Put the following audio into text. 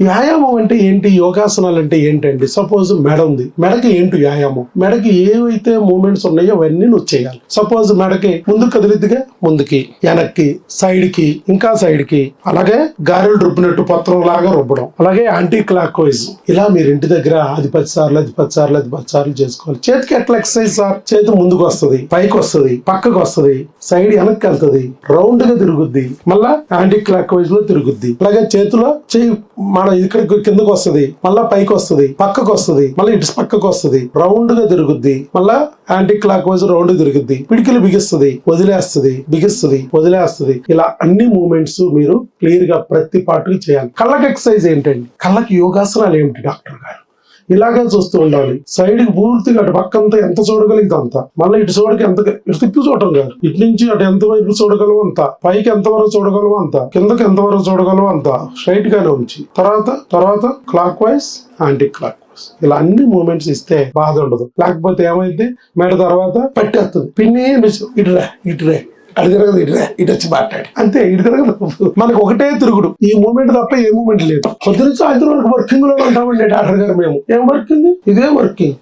వ్యాయామం అంటే ఏంటి, యోగాసనాలు అంటే ఏంటండి? సపోజ్ మెడ ఉంది, మెడకి ఏంటి వ్యాయామం? మెడకి ఏవైతే మూమెంట్స్ ఉన్నాయో అవన్నీ నువ్వు చేయాలి. సపోజ్ మెడకి ముందు కదిలిద్దిగా, ముందుకి, వెనక్కి, సైడ్ కి, ఇంకా సైడ్ కి, అలాగే గారెలు రుబ్బినట్టు పత్రం లాగా రుబ్బడం, అలాగే యాంటీ క్లాక్ వైజ్. ఇలా మీరు ఇంటి దగ్గర అది 10 సార్లు, అది 10 సార్లు, అది 10 సార్లు చేసుకోవాలి. చేతికి ఎట్లా ఎక్సర్సైజ్ సార్? చేతి ముందుకు వస్తుంది, పైకి వస్తుంది, పక్కకు వస్తుంది, సైడ్ వెనక్కి వెళ్తుంది, రౌండ్ గా తిరుగుద్ది, మళ్ళా యాంటీ క్లాక్ వైజ్ లో తిరుగుద్ది. అలాగే చేతిలో చేయి మన ఇక్కడ కిందకు వస్తుంది, మళ్ళా పైకి వస్తుంది, పక్కకు వస్తుంది, మళ్ళీ ఇటు పక్కకు వస్తుంది, రౌండ్ గా తిరుగుద్ది, మళ్ళా యాంటీ క్లాక్ వైజ్ రౌండ్ తిరుగుద్ది. పిడికిలు బిగిస్తుంది, వదిలేస్తుంది, బిగిస్తుంది, వదిలేస్తుంది. ఇలా అన్ని మూమెంట్స్ మీరు క్లియర్ గా ప్రతి పార్ట్ కి చేయాలి. కళ్ళకి ఎక్సర్సైజ్ ఏంటండి? కళ్ళకి యోగాసనాలు ఏమిటి డాక్టర్ గారు? ఇలాగే చూస్తూ ఉండాలి. సైడ్ కి పూర్తిగా అటు పక్కంతా ఎంత చూడగలిగితే అంత, మళ్ళీ ఇటు చూడకి ఎంత, ఇటు తిప్పి చూడటం కాదు, ఇటు నుంచి అటు ఎంత వైపు చూడగలవు అంత, పైకి ఎంత వరకు చూడగలవు అంత, కిందకి ఎంత వరకు చూడగలవు అంత స్ట్రైట్ గానే ఉంచి తర్వాత clock wise, anti clock wise, ఇలా అన్ని మూమెంట్స్ ఇస్తే బాధ ఉండదు. లేకపోతే ఏమైంది, మెడ తర్వాత పట్టేస్తుంది, పిన్ని ఇటురే అటు తిరగదు, ఇటు వచ్చి మాట్లాడి అంతే, ఇటు తిరగదు. మనకు ఒకటే తిరుగుడు, ఈ మూమెంట్ తప్ప ఏ మూమెంట్ లేదు. పొద్దున సాయంత్రం వరకు వర్కింగ్ లో ఉంటామండి డాక్టర్ గారు. మేము ఏం వర్కింగ్? ఇదే వర్కింగ్.